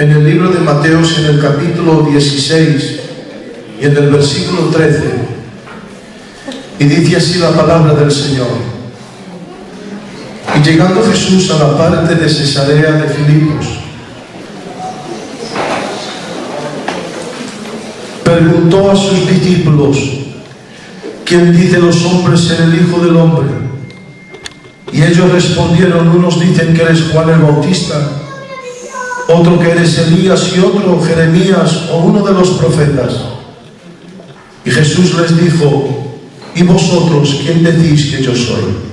en el libro de Mateos, en el capítulo 16 y en el versículo 13, y dice así la palabra del Señor: y llegando Jesús a la parte de Cesarea de Filipos, preguntó a sus discípulos: ¿quién dicen los hombres ser el Hijo del Hombre? Y ellos respondieron: unos dicen que eres Juan el Bautista, otro que eres Elías, y otro Jeremías o uno de los profetas. Y Jesús les dijo: ¿y vosotros quién decís que yo soy?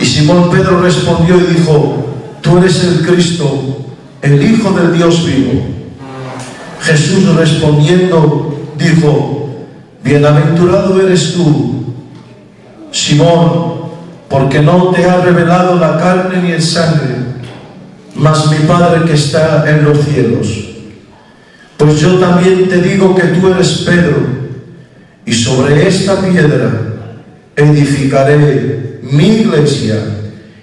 Y Simón Pedro respondió y dijo: tú eres el Cristo, el Hijo del Dios vivo. Jesús respondiendo dijo: bienaventurado eres tú, Simón, porque no te ha revelado la carne ni el sangre, mas mi Padre que está en los cielos. Pues yo también te digo que tú eres Pedro, y sobre esta piedra edificaré mi iglesia,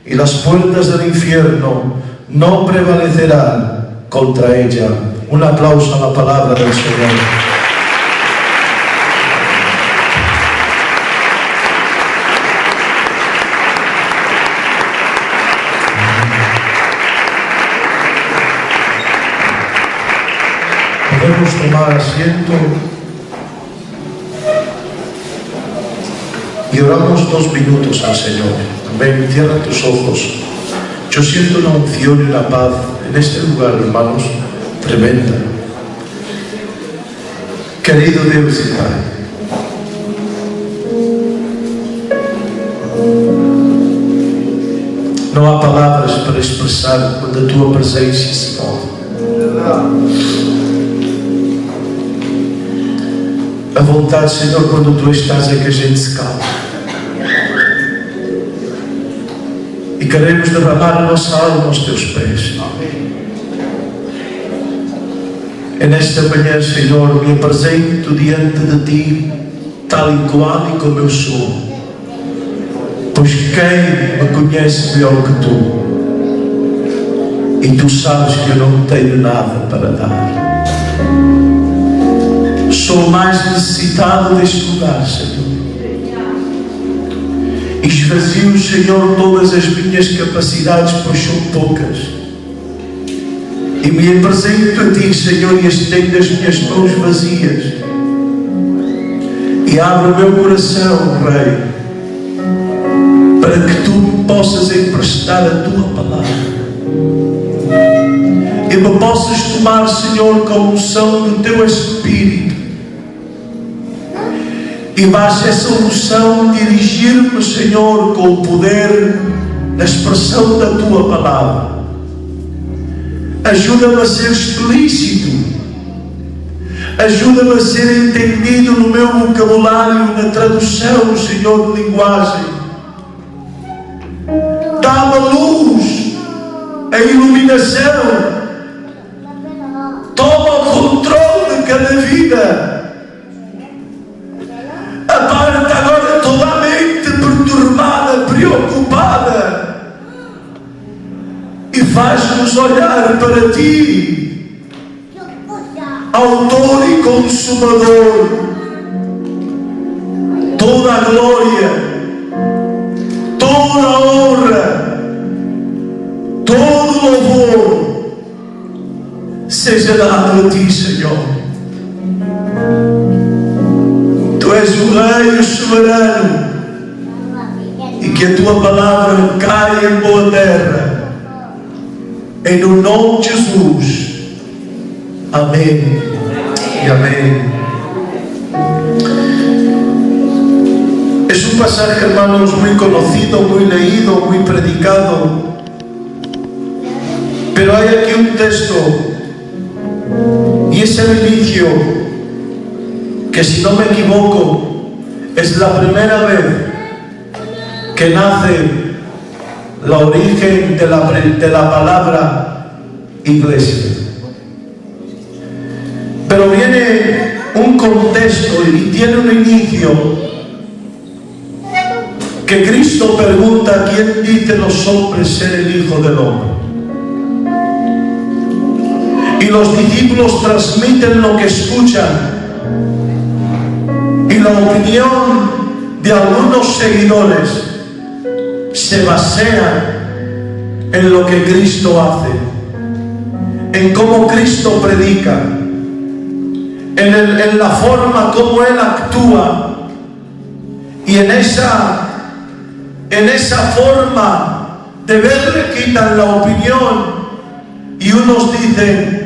y las puertas del infierno no prevalecerán contra ella. Un aplauso a la palabra del Señor. Podemos tomar asiento y oramos 2 minutos al Señor. Ven, cierra tus ojos. Yo siento una unción y una paz en este lugar, hermanos, tremenda. Querido Dios y Padre, não há palavras para expressar a tua presença, Senhor. A vontade, Senhor, quando tu estás, é que a gente se calma. E queremos derramar a nossa alma aos teus pés. E nesta manhã, Senhor, me apresento diante de ti, tal e qual e como eu sou. Pois quem me conhece melhor que tu? E tu sabes que eu não tenho nada para dar. Sou mais necessitado deste lugar, Senhor. Esvazio, Senhor, todas as minhas capacidades, pois são poucas. E me apresento a Ti, Senhor, e estendo as minhas mãos vazias. E abro o meu coração, Rei, para que Tu me possas emprestar a Tua palavra. E me possas tomar, Senhor, com a unção do Teu Espírito. E baixa essa unção dirigir-me, Senhor, com o poder da expressão da Tua palavra. Ajuda-me a ser explícito. Ajuda-me a ser entendido no meu vocabulário, na tradução, Senhor, de linguagem. Dá-me a luz, a iluminação. Toma o controle de cada vida. Aparta agora toda a mente perturbada, preocupada, e faz-nos olhar para Ti, Autor e Consumador. Toda a glória, toda a honra, todo o louvor seja dado a Ti, Senhor. Tu és o Rei, o soberano, e que a Tua palavra caia em boa terra, em nome de Jesus. Amém e amém. Es un pasaje, hermanos, muy conocido, muy leído, muy predicado, pero hay aquí un texto, y es el inicio, que si no me equivoco es la primera vez que nace la origen de la palabra iglesia. Pero viene un contexto y tiene un inicio que Cristo pregunta: ¿quién dice los hombres ser el Hijo del Hombre? y los discípulos transmiten lo que escuchan, y la opinión de algunos seguidores se basea en lo que Cristo hace, en cómo Cristo predica, en la forma como Él actúa, y en esa forma de verle quitan la opinión, y unos dicen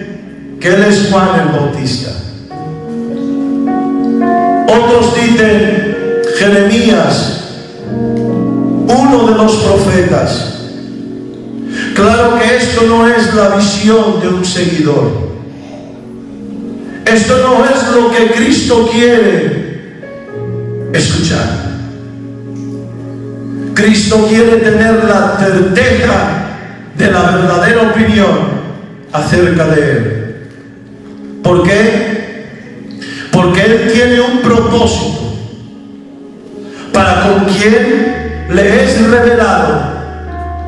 que Él es Juan el Bautista, otros dicen Jeremías, uno de los profetas. Claro que esto no es la visión de un seguidor. Esto no es lo que Cristo quiere escuchar. Cristo quiere tener la certeza de la verdadera opinión acerca de Él. ¿Por qué? Porque Él tiene un propósito para con quien le es revelado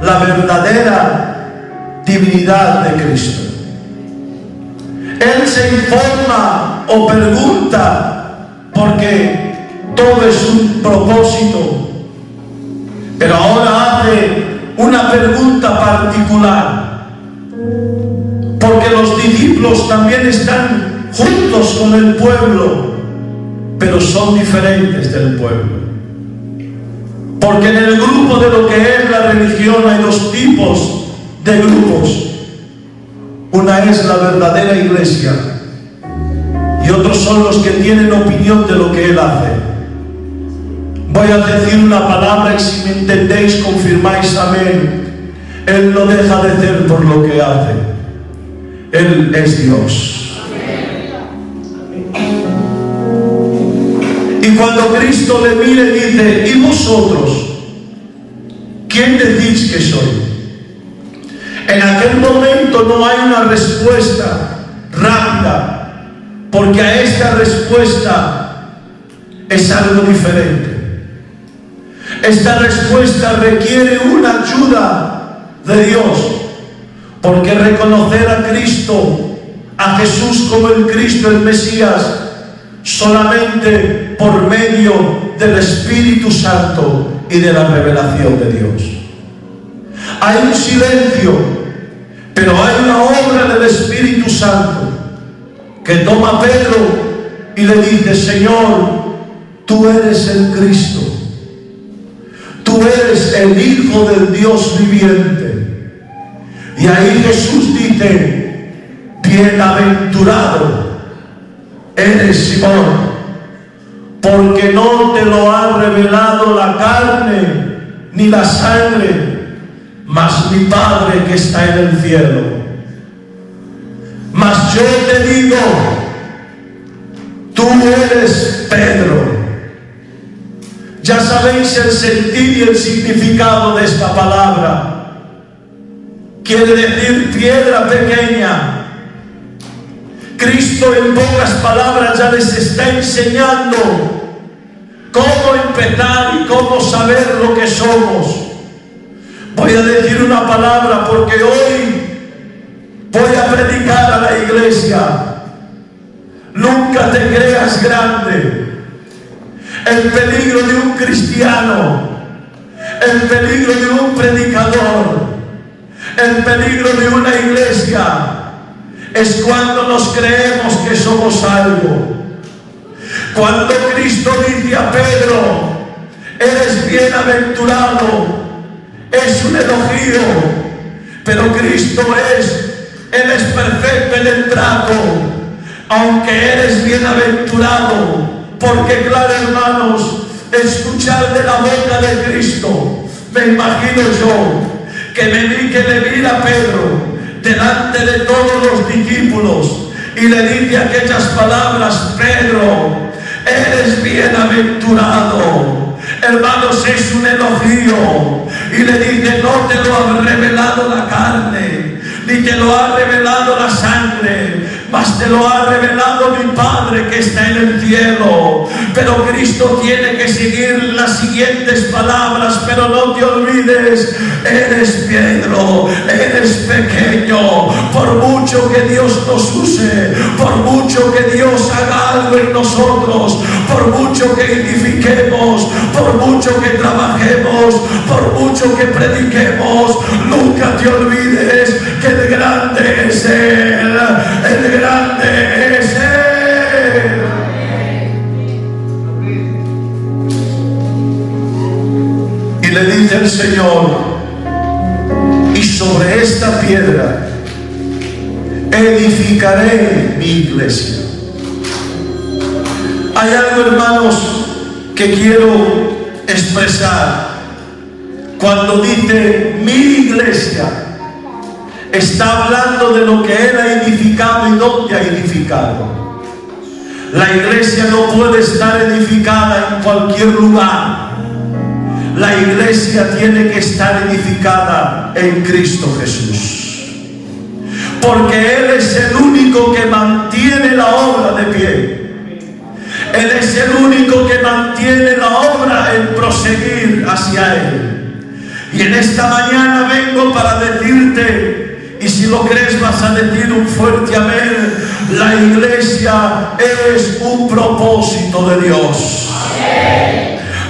la verdadera divinidad de Cristo. Él se informa o pregunta porque todo es un propósito, pero ahora hace una pregunta particular, porque los discípulos también están juntos con el pueblo, pero son diferentes del pueblo. Porque en el grupo de lo que es la religión hay dos tipos de grupos. Una es la verdadera iglesia y otros son los que tienen opinión de lo que Él hace. Voy a decir una palabra y si me entendéis confirmáis amén. Él no deja de ser por lo que hace. Él es Dios. Y cuando Cristo le mire dice: ¿y vosotros? ¿Quién decís que soy? En aquel momento no hay una respuesta rápida, porque a esta respuesta es algo diferente. Esta respuesta requiere una ayuda de Dios, porque reconocer a Cristo, a Jesús como el Cristo, el Mesías, solamente por medio del Espíritu Santo y de la revelación de Dios. Hay un silencio, pero hay una obra del Espíritu Santo que toma a Pedro y le dice: Señor, tú eres el Cristo, tú eres el Hijo del Dios viviente. Y ahí Jesús dice: bienaventurado eres Simón, porque no te lo ha revelado la carne ni la sangre, mas mi Padre que está en el cielo. Mas yo te digo, tú eres Pedro. Ya sabéis el sentido y el significado de esta palabra. Quiere decir piedra pequeña. Cristo en pocas palabras ya les está enseñando cómo empezar y cómo saber lo que somos. Voy a decir una palabra porque hoy voy a predicar a la iglesia. Nunca te creas grande. El peligro de un cristiano, el peligro de un predicador, el peligro de una iglesia es cuando nos creemos que somos algo. Cuando Cristo dice a Pedro: eres bienaventurado, es un elogio, pero Cristo Él es perfecto en el trato, aunque eres bienaventurado, porque claro, hermanos, escuchar de la boca de Cristo, me imagino yo, que le mira a Pedro delante de todos los discípulos y le dice aquellas palabras: Pedro, eres bienaventurado. Hermanos, es un elogio. Y le dice: no te lo ha revelado la carne, ni te lo ha revelado la sangre, mas te lo ha revelado mi Padre que está en el cielo. Pero Cristo tiene que seguir las siguientes palabras: pero no te olvides, eres Pedro, eres pequeño. Por mucho que Dios nos use, por mucho que Dios haga algo en nosotros, por mucho que edifiquemos, por mucho que trabajemos, por mucho que prediquemos, nunca te olvides que el grande es Él, el grande es Él. Y le dice el Señor: y sobre esta piedra edificaré mi iglesia. Hay algo, hermanos, que quiero expresar. Cuando dice mi iglesia, está hablando de lo que Él ha edificado y dónde ha edificado. La iglesia no puede estar edificada en cualquier lugar. La iglesia tiene que estar edificada en Cristo Jesús, porque Él es el único que mantiene la obra de pie. Él es el único que mantiene la obra en proseguir hacia Él. Y en esta mañana vengo para decirte, y si lo crees vas a decir un fuerte amén: la iglesia es un propósito de Dios.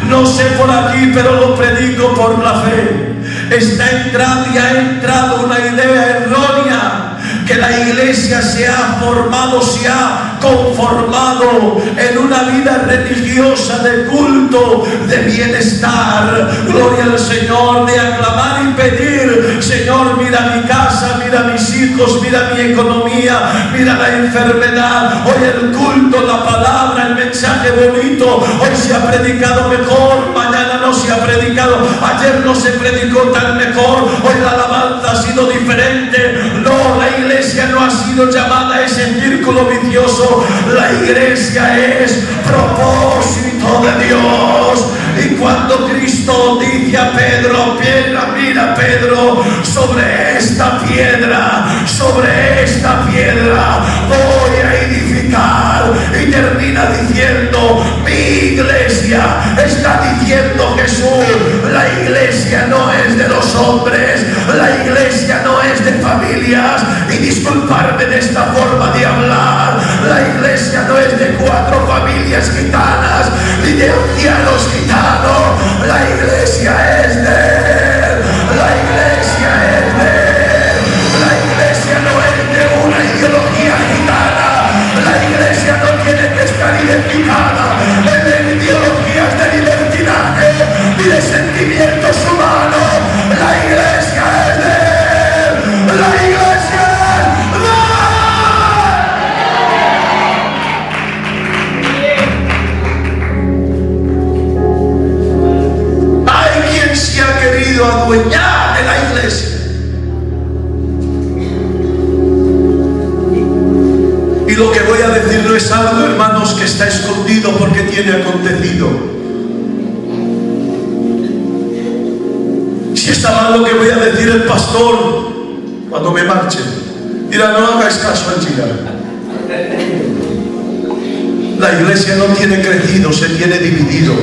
No sé por aquí, pero lo predico por la fe. Está entrando y ha entrado una idea errónea, que la iglesia se ha formado, se ha conformado en una vida religiosa de culto, de bienestar, gloria al Señor, de aclamar y pedir: Señor, mira mi casa, mira mis hijos, mira mi economía, mira la enfermedad. Hoy el culto, la palabra, el mensaje bonito, hoy se ha predicado mejor, mañana no se ha predicado, ayer no se predicó tan mejor, hoy la alabanza ha sido diferente. No, la iglesia no ha sido llamada a ese círculo vicioso. La iglesia es propósito de Dios. Y cuando Cristo dice a Pedro: mira Pedro, sobre esta piedra voy a edificar, y termina diciendo: mi iglesia. Está diciendo Jesús: la iglesia no es de los hombres, la iglesia no es de familias. Y disculparme de esta forma de hablar, la iglesia no es de 4 familias gitanas ni de ancianos gitanos. La iglesia es de Él, la iglesia es de Él. La iglesia no es de una ideología gitana, la iglesia no tiene que estar identificada en ideologías de libertinaje ni de sentimientos humanos. La iglesia es de Él, la iglesia es de Él. Hay quien se ha querido adueñar de la iglesia. Y lo que voy a decir no es algo, hermanos, que está escondido porque tiene acontecido. Si está mal lo que voy a decir, el pastor, cuando me marche, dirá: no hagáis caso al chico. La iglesia no tiene crecido, se tiene dividido.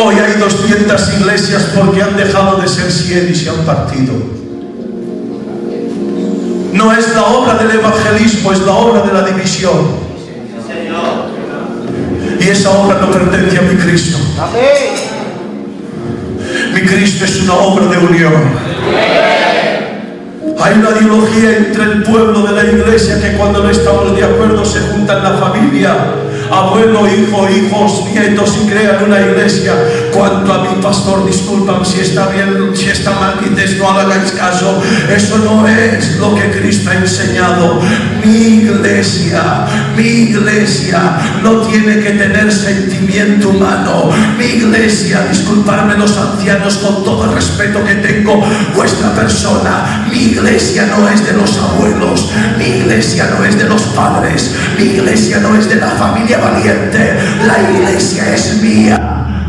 Hoy hay 200 iglesias porque han dejado de ser 100 y se han partido. No es la obra del evangelismo, es la obra de la división. Y esa obra no pertenece a mi Cristo. Mi Cristo es una obra de unión. Hay una ideología entre el pueblo de la iglesia que cuando no estamos de acuerdo se juntan la familia, abuelo, hijo, hijos, nietos, y crean una iglesia. Cuanto a mi pastor, disculpan si está bien, si está mal, dices: no hagáis caso. Eso no es lo que Cristo ha enseñado. Mi iglesia no tiene que tener sentimiento humano. Mi iglesia, disculparme los ancianos con todo el respeto que tengo vuestra persona, mi iglesia no es de los abuelos, mi iglesia no es de los padres, mi iglesia no es de la familia valiente. La iglesia es mía.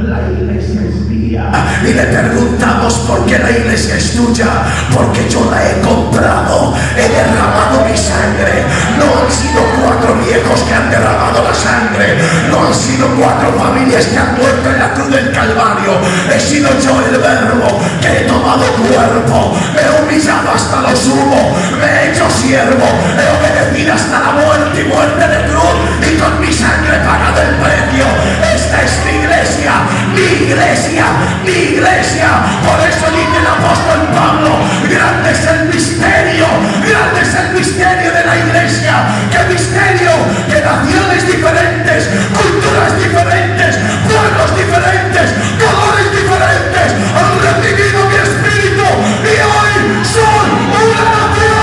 la iglesia es mía. Y le preguntamos por qué la iglesia es tuya. Porque yo la he comprado, he derramado mi sangre. No han sido 4 viejos que han derramado la sangre, no han sido 4 familias que han muerto en la cruz del Calvario. He sido yo el Verbo que he tomado cuerpo, me he humillado hasta lo sumo, me he hecho siervo, he obedecido hasta la muerte y muerte de cruz, y con mi sangre he pagado el precio. Esta es mi iglesia, mi iglesia, mi iglesia. Por eso dice el apóstol Pablo: grande es el misterio, grande es el misterio de la iglesia. ¿Qué misterio? Que naciones diferentes, culturas diferentes, pueblos diferentes, colores diferentes han recibido mi espíritu y hoy son una nación.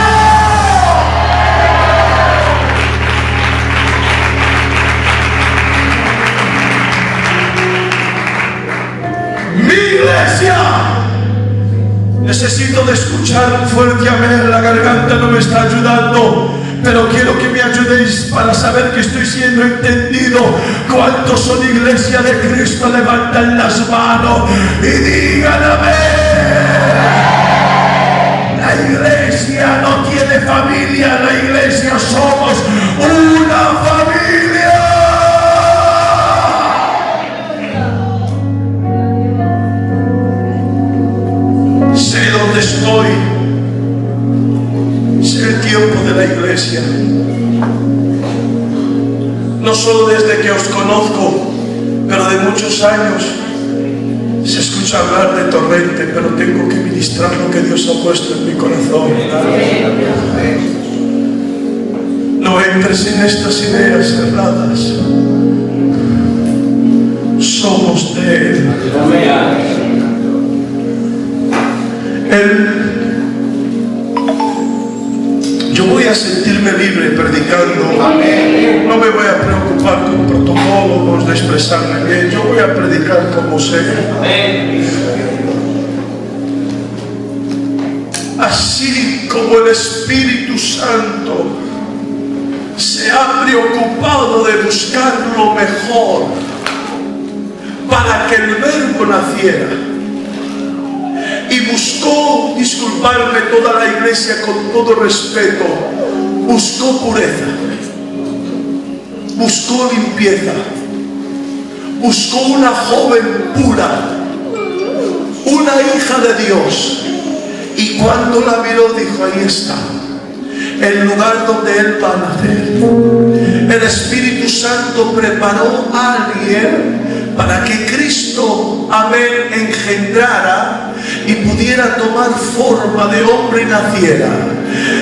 Mi iglesia. Necesito de escuchar un fuerte amén. La garganta no me está ayudando, pero quiero que me ayudéis para saber que estoy siendo entendido. ¿Cuántos son iglesia de Cristo? Levantan las manos y digan amén. La iglesia no tiene familia, la iglesia somos una familia. Sé dónde estoy, sé el tiempo de la iglesia. No solo desde que os conozco, pero de muchos años. Se escucha hablar de Torrente, pero tengo que ministrar lo que Dios ha puesto en mi corazón. No entres en estas ideas cerradas. Somos de Él. Yo voy a sentirme libre predicando. No me voy a preocupar con protocolos de expresarme bien. Yo voy a predicar como sea. Así como el Espíritu Santo se ha preocupado de buscar lo mejor para que el Verbo naciera, y buscó, disculparme toda la iglesia con todo respeto, buscó pureza, buscó limpieza, buscó una joven pura, una hija de Dios, y cuando la miró dijo: ahí está, el lugar donde Él va a nacer. El Espíritu Santo preparó a alguien para que Cristo, amén, engendrara y pudiera tomar forma de hombre y naciera.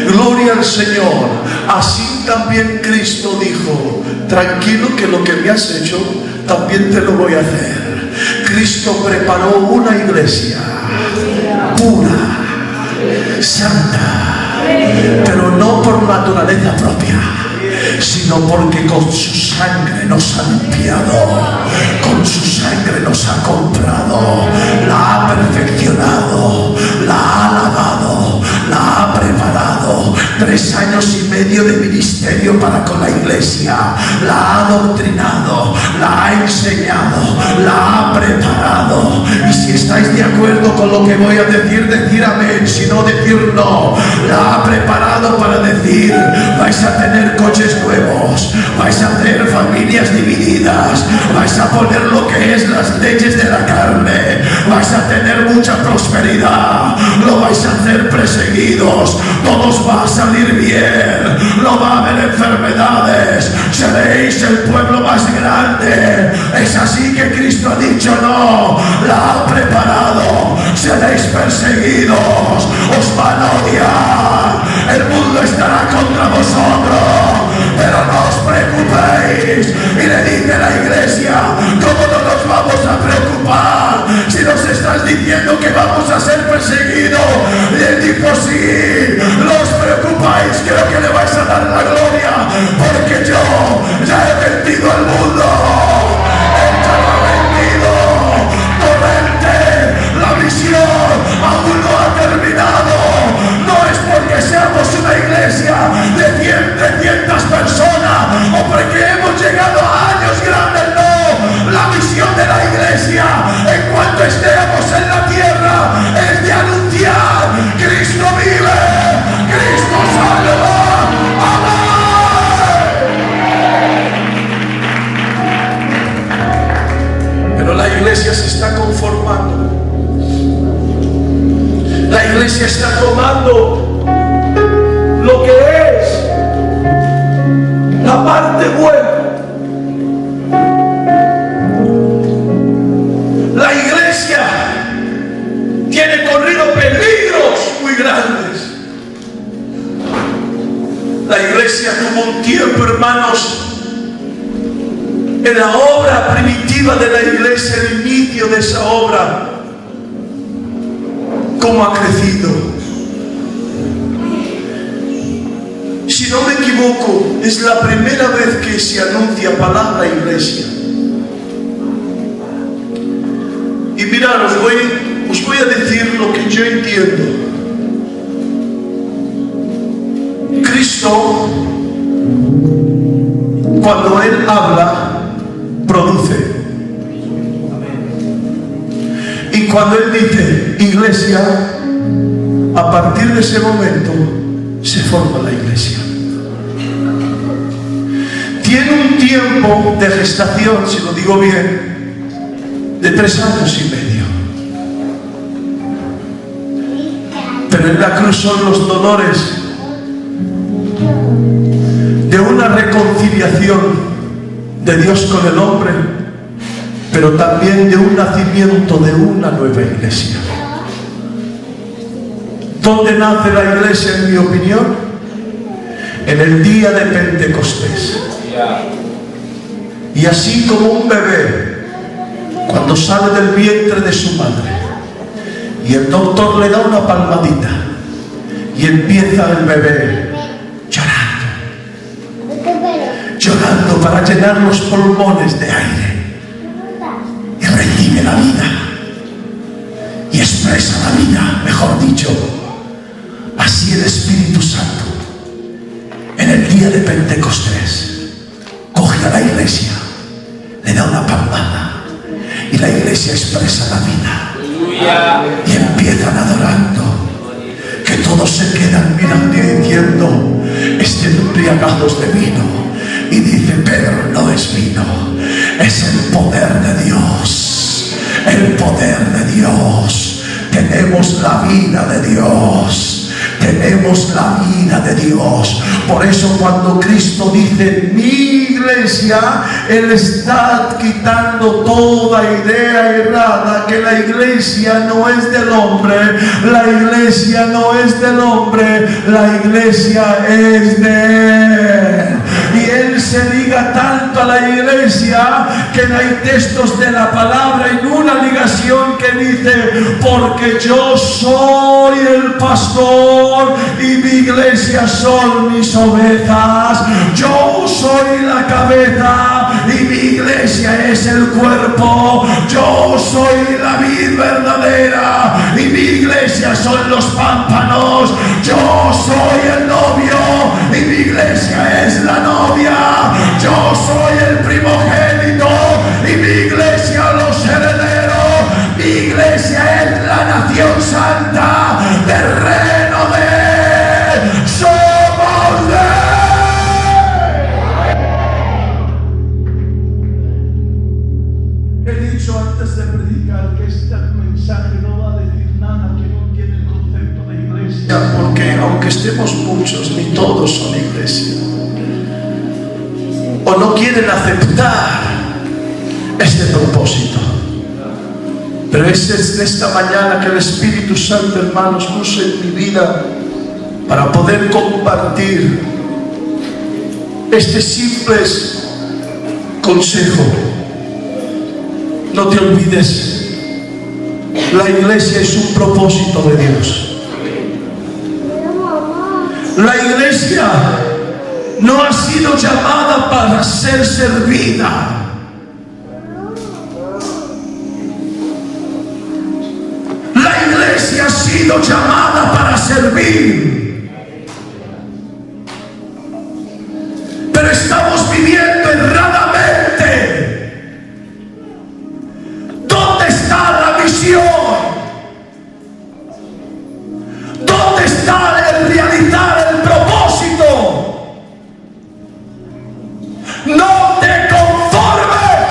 Gloria al Señor. Así también Cristo dijo: tranquilo, que lo que me has hecho también te lo voy a hacer. Cristo preparó una iglesia pura, santa, pero no por naturaleza propia, sino porque con su sangre nos ha limpiado, con su sangre nos ha comprado, la ha perfeccionado, la ha lavado, la ha preparado. 3 años y medio de ministerio para con la iglesia, la ha adoctrinado, la ha enseñado, la ha preparado. Y si estáis de acuerdo con lo que voy a decir, decir amén, si no, decir no. La ha preparado para decir: vais a tener coches nuevos, vais a hacer familias divididas, vais a poner lo que es las leyes de la carne, vais a tener mucha prosperidad, lo vais a hacer perseguidos, todos va a salir bien, no va a haber enfermedades, seréis el pueblo más grande. Es así que Cristo ha dicho: no, la ha preparado, seréis perseguidos, os van a odiar, el mundo estará contra vosotros, pero no os preocupéis. Y le dice a la iglesia: ¿cómo no nos vamos a preocupar si nos estás diciendo que vamos a ser perseguidos? Y él dijo: sí, no os preocupáis, creo que le vais a dar la gloria, porque yo ya he vencido al mundo. Él ya lo ha vencido. Torrente, la misión aún no ha terminado. No es porque seamos una iglesia de 100, 300 personas o porque hemos llegado a años grandes, no. La misión de la iglesia se está conformando. La iglesia está tomando lo que es la parte buena. La iglesia tiene corrido peligros muy grandes. La iglesia tuvo un tiempo, hermanos, en la obra primitiva de la iglesia, el inicio de esa obra, cómo ha crecido. Si no me equivoco, es la primera vez que se anuncia palabra iglesia. Y mirad, os voy a decir lo que yo entiendo. Cristo, cuando Él habla, produce. Y cuando Él dice iglesia, a partir de ese momento se forma la iglesia. Tiene un tiempo de gestación, si lo digo bien, de 3 años y medio. Pero en la cruz son los dolores de una reconciliación de Dios con el hombre, pero también de un nacimiento de una nueva iglesia. ¿Dónde nace la iglesia, en mi opinión? En el día de Pentecostés. Y así como un bebé, cuando sale del vientre de su madre, y el doctor le da una palmadita, y empieza el bebé llorando para llenar los pulmones de aire, y recibe la vida y expresa la vida, mejor dicho. Así el Espíritu Santo, en el día de Pentecostés, coge a la iglesia, le da una palmada, y la iglesia expresa la vida. Y empiezan adorando, que todos se quedan mirando y diciendo: estén embriagados de vino. Y dice Pedro: no es vino, es el poder de Dios, el poder de Dios. Tenemos la vida de Dios, tenemos la vida de Dios. Por eso cuando Cristo dice mi iglesia, Él está quitando toda idea errada, que la iglesia no es del hombre, la iglesia no es del hombre, la iglesia es de Él. Y Él se liga tanto a la iglesia que hay textos de la palabra en una ligación que dice: porque yo soy el pastor y mi iglesia son mis ovejas. Yo soy la cabeza y mi iglesia es el cuerpo. Yo soy la vid verdadera y mi iglesia son los pámpanos. Yo soy el novio y mi iglesia es la novia. Yo soy el primogénito y mi iglesia los herederos. Mi iglesia es la nación santa del reino de Él. Somos de Él. He dicho antes de predicar que este mensaje no va a decir nada que no tiene el concepto de iglesia, porque aunque estemos muchos, ni todos son iglesia, o no quieren aceptar este propósito. Pero es esta mañana que el Espíritu Santo, hermanos, puso en mi vida para poder compartir este simple consejo. No te olvides, la iglesia es un propósito de Dios. La iglesia no ha sido llamada para ser servida. La iglesia ha sido llamada para servir. Pero estamos viviendo erradamente. ¿Dónde está la misión? ¿Dónde está el realizar el propósito? No te conformes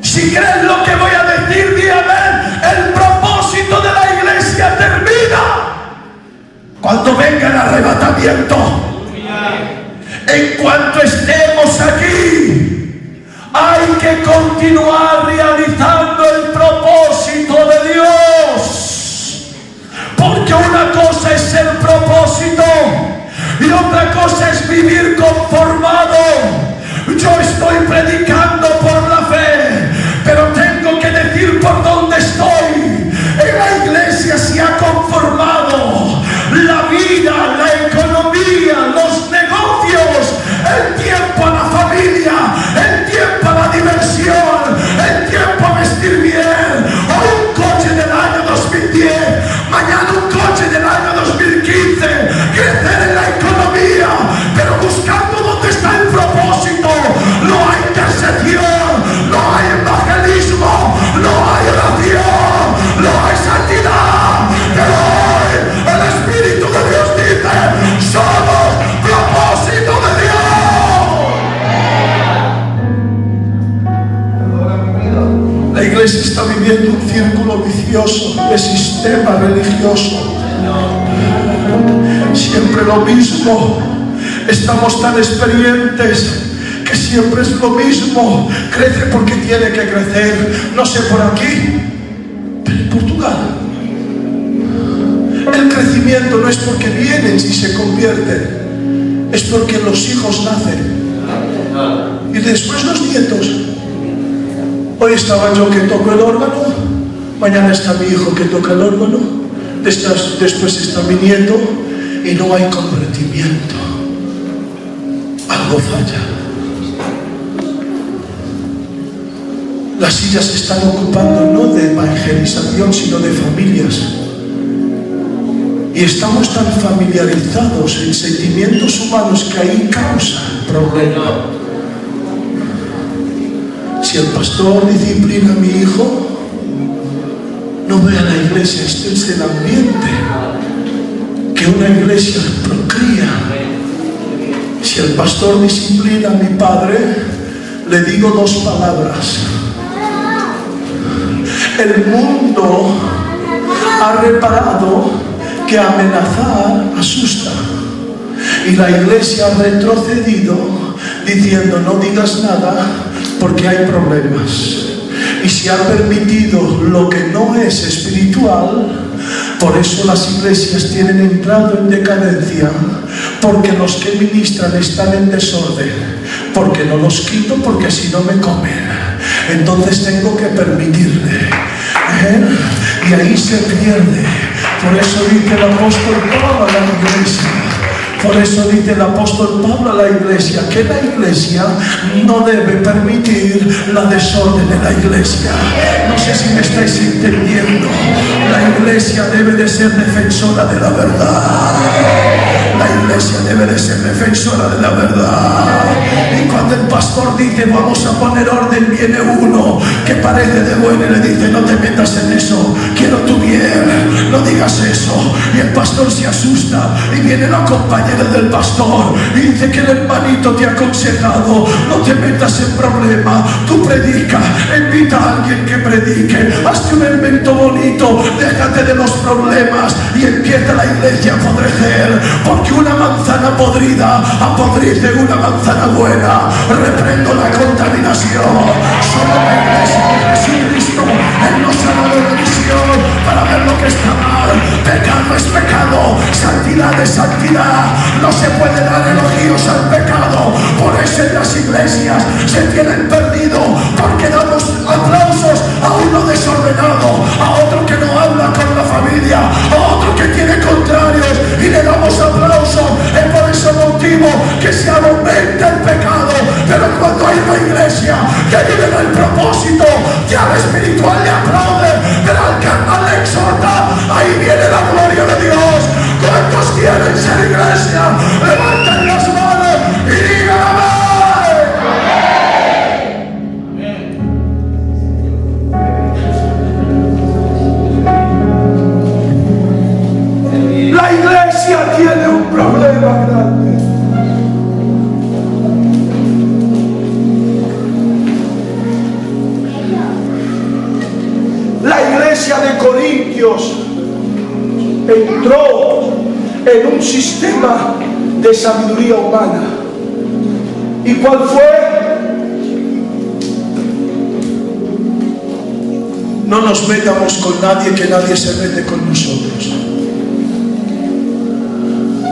si Si crees lo que voy a decir, di amén. El propósito de la iglesia termina cuando venga el arrebatamiento. En cuanto estemos aquí, hay que continuar realizando el propósito de Dios. Porque una cosa es el propósito y otra cosa es vivir conformado. Yo estoy predicando por la fe, pero tengo que decir por dónde estoy. En la iglesia se ha conformado la vida, la economía, los negocios, el tiempo a la familia, el tiempo a la diversión, el tiempo a vestir bien. Hoy un coche del año 2010, mañana un coche del año 2015. Crecer en la economía, pero buscando dónde está el propósito. No hay intercesión, no hay evangelismo, no hay oración, no hay santidad. Pero hoy el Espíritu de Dios dice: somos propósito de Dios. La iglesia está viviendo un círculo vicioso de sistema religioso. Siempre lo mismo. Estamos tan experientes que siempre es lo mismo. Crece porque tiene que crecer. No sé por aquí, pero en Portugal el crecimiento no es porque vienen y se convierten, es porque los hijos nacen y después los nietos. Hoy estaba yo que toco el órgano, mañana está mi hijo que toca el órgano, después está mi nieto, y no hay convertimiento. Algo falla. Las sillas se están ocupando no de evangelización, sino de familias. Y estamos tan familiarizados en sentimientos humanos que ahí causa problema. Si el pastor disciplina a mi hijo, no ve a la iglesia. Este es el ambiente que una iglesia procría. Si el pastor disciplina a mi padre, le digo dos palabras. El mundo ha reparado que amenazar asusta, y la iglesia ha retrocedido diciendo: no digas nada porque hay problemas. Y se ha permitido lo que no es espiritual. Por eso las iglesias tienen entrado en decadencia, porque los que ministran están en desorden. Porque no los quito, porque si no me comen. Entonces tengo que permitirle. Y ahí se pierde. Por eso dice el apóstol Pablo a la iglesia. Por eso dice el apóstol Pablo a la iglesia que la iglesia no debe permitir la desorden de la iglesia. No sé si me estáis entendiendo. La iglesia debe de ser defensora de la verdad. La iglesia debe de ser defensora de la verdad. Y cuando el pastor dice: vamos a poner orden, viene uno que parece de bueno y le dice: no te metas en eso, quiero tu bien, no digas eso. Y el pastor se asusta y viene la compañera del pastor y dice que el hermanito te ha aconsejado: no te metas en problema, tú predica, invita a alguien que predique, hazte un evento bonito, déjate de los problemas. Y empieza la iglesia a podrecer, porque una manzana podrida apodrice una manzana buena. Reprendo la contaminación. Solo la iglesia de Jesucristo Él nos ha dado la visión para ver lo que está mal. Pecado es pecado, santidad es santidad. No se puede dar elogios al pecado. Por eso en las iglesias se tienen perdido, porque damos aplausos a uno desordenado, a otro que no habla con la familia, a otro que tiene contrarios, y le damos aplausos. Es por ese motivo que se aumenta el pecado. Pero cuando hay una iglesia que vive en el propósito, ya al espiritual le aplaude, pero al carnal le exhorta. Ahí viene la gloria de Dios. ¿Cuántos quieren ser iglesia? Levanten las manos y digan amén. La iglesia tiene un problema grande. Corintios entró en un sistema de sabiduría humana. ¿Y cuál fue? No nos metamos con nadie, que nadie se mete con nosotros.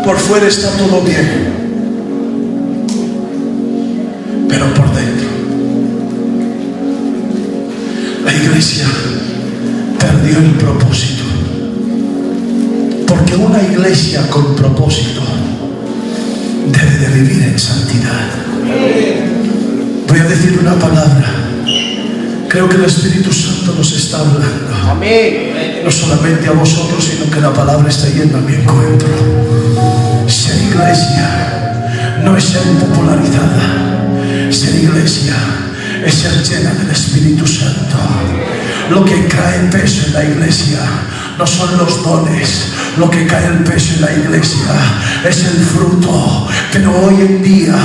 Por fuera está todo bien, pero por dentro la iglesia perdió el propósito. Porque una iglesia con propósito debe de vivir en santidad. Voy a decir una palabra. Creo que el Espíritu Santo nos está hablando. No solamente a vosotros, sino que la palabra está yendo a mi encuentro. Ser iglesia no es ser popularizada. Ser iglesia es ser llena del Espíritu Santo. Lo que cae en peso en la iglesia no son los dones. Lo que cae el peso en la iglesia es el fruto. Pero hoy en día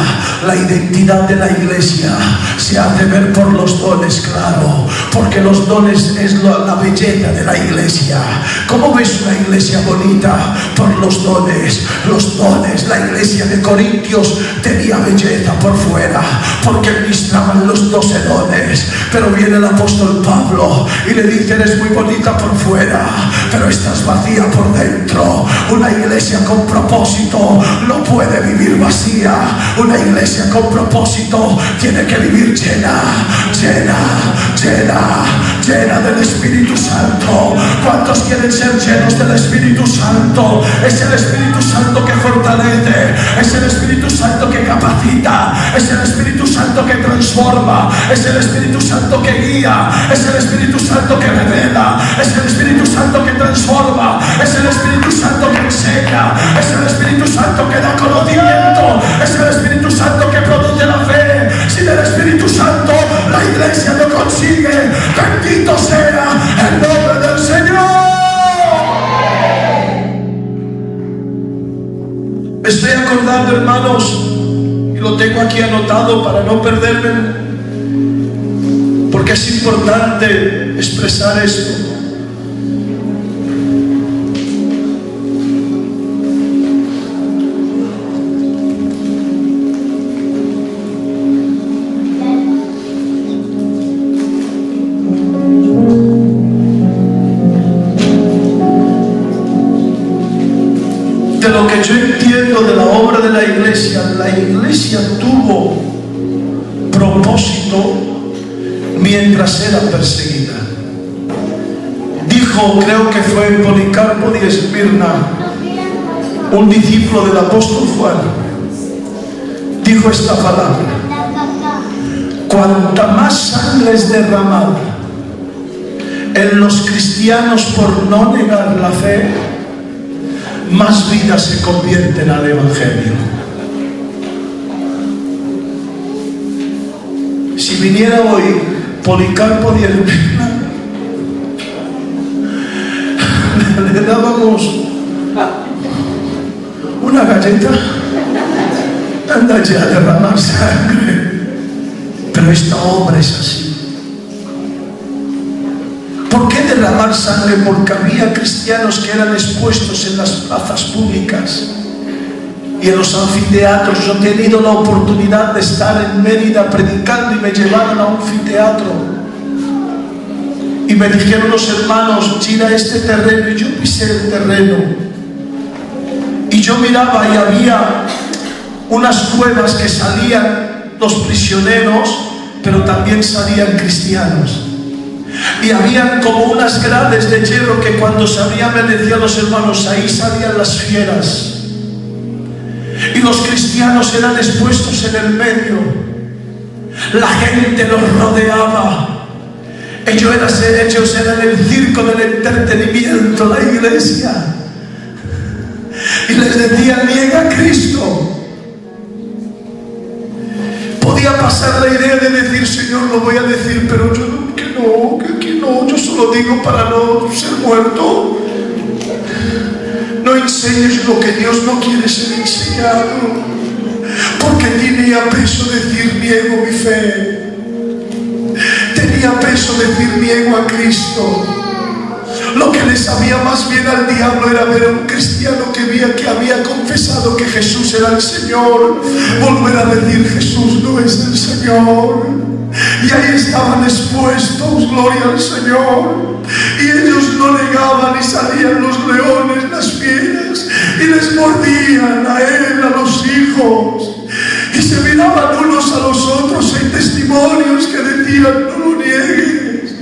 la identidad de la iglesia se hace ver por los dones, claro, porque los dones es la belleza de la iglesia. ¿Cómo ves una iglesia bonita? Por los dones. Los dones. La iglesia de Corintios tenía belleza por fuera, porque ministraban los 12 dones. Pero viene el apóstol Pablo y le dice: eres muy bonita por fuera, pero estás vacía por dentro. Una iglesia con propósito no puede vivir vacía. Una iglesia con propósito tiene que vivir llena del Espíritu Santo. ¿Cuántos quieren ser llenos del Espíritu Santo? Es el Espíritu Santo que fortalece, es el Espíritu Santo que capacita, es el Espíritu Santo que transforma, es el Espíritu Santo que guía, es el Espíritu Santo que revela, es el Espíritu Santo que transforma, es el Espíritu Santo que enseña, es el Espíritu Santo que da conocimiento, es el Espíritu Santo que produce la fe. Sin el Espíritu Santo la iglesia no consigue. Bendito sea el nombre del Señor. Me estoy acordando, hermanos, y lo tengo aquí anotado para no perderme, porque es importante expresar esto. De lo que yo entiendo de la obra de la iglesia tuvo propósito mientras era perseguida. Dijo, creo que fue Policarpo de Esmirna, un discípulo del apóstol Juan, dijo esta palabra: cuanta más sangre es derramada en los cristianos por no negar la fe, más vidas se convierten al Evangelio. Si viniera hoy Policarpo de Esmirna, le dábamos una galleta, anda ya a derramar sangre. Pero esta obra es así. ¿Por qué derramar sangre? Porque había cristianos que eran expuestos en las plazas públicas y en los anfiteatros. Yo he tenido la oportunidad de estar en Mérida predicando y me llevaron a un anfiteatro y me dijeron los hermanos: gira este terreno. Y yo pisé el terreno y yo miraba y había unas cuevas que salían los prisioneros, pero también salían cristianos. Y habían como unas grades de hierro que cuando se abrían, me decían los hermanos, ahí salían las fieras. Y los cristianos eran expuestos en el medio. La gente los rodeaba. Ellos eran el circo del entretenimiento, la iglesia. Y les decían: niega a Cristo. Podía pasar la idea de decir: Señor, lo voy a decir, pero yo no, yo solo digo para no ser muerto. No enseñes lo que Dios no quiere ser enseñado, porque tenía peso decir: niego mi fe. Tenía peso decir: niego a Cristo. Lo que le sabía más bien al diablo era ver a un cristiano que había confesado que Jesús era el Señor, volver a decir Jesús no es el Señor. Y ahí estaban expuestos, gloria al Señor. Y ellos no negaban y salían los leones, las fieras, y les mordían a él, a los hijos. Y se miraban unos a los otros. Hay testimonios que decían, no lo niegues,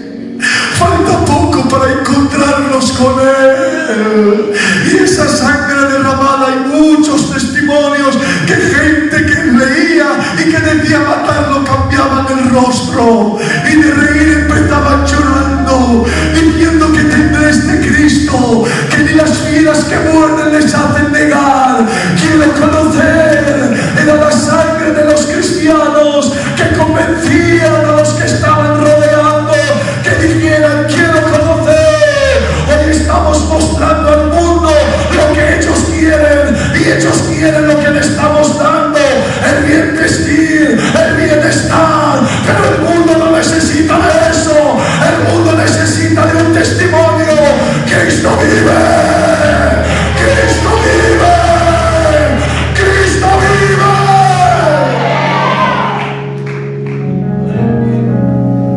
falta poco para encontrarnos con él. Y esa sangre derramada, hay muchos testimonios que gente que leía y que decía matarlo cambiaban el rostro y de reír empezaban llorando, diciendo que tendré este Cristo que ni las fieras que muerden les hacen negar. Quiero conocer. Era la sangre de los cristianos que convencían a los que estaban rodeando que dijeran quiero conocer. Hoy estamos mostrando al mundo lo que ellos quieren y ellos quieren lo que le estamos dando, el bien vestir, el bienestar, pero el mundo no necesita de eso. El mundo necesita de un testimonio. Cristo vive, Cristo vive, Cristo vive.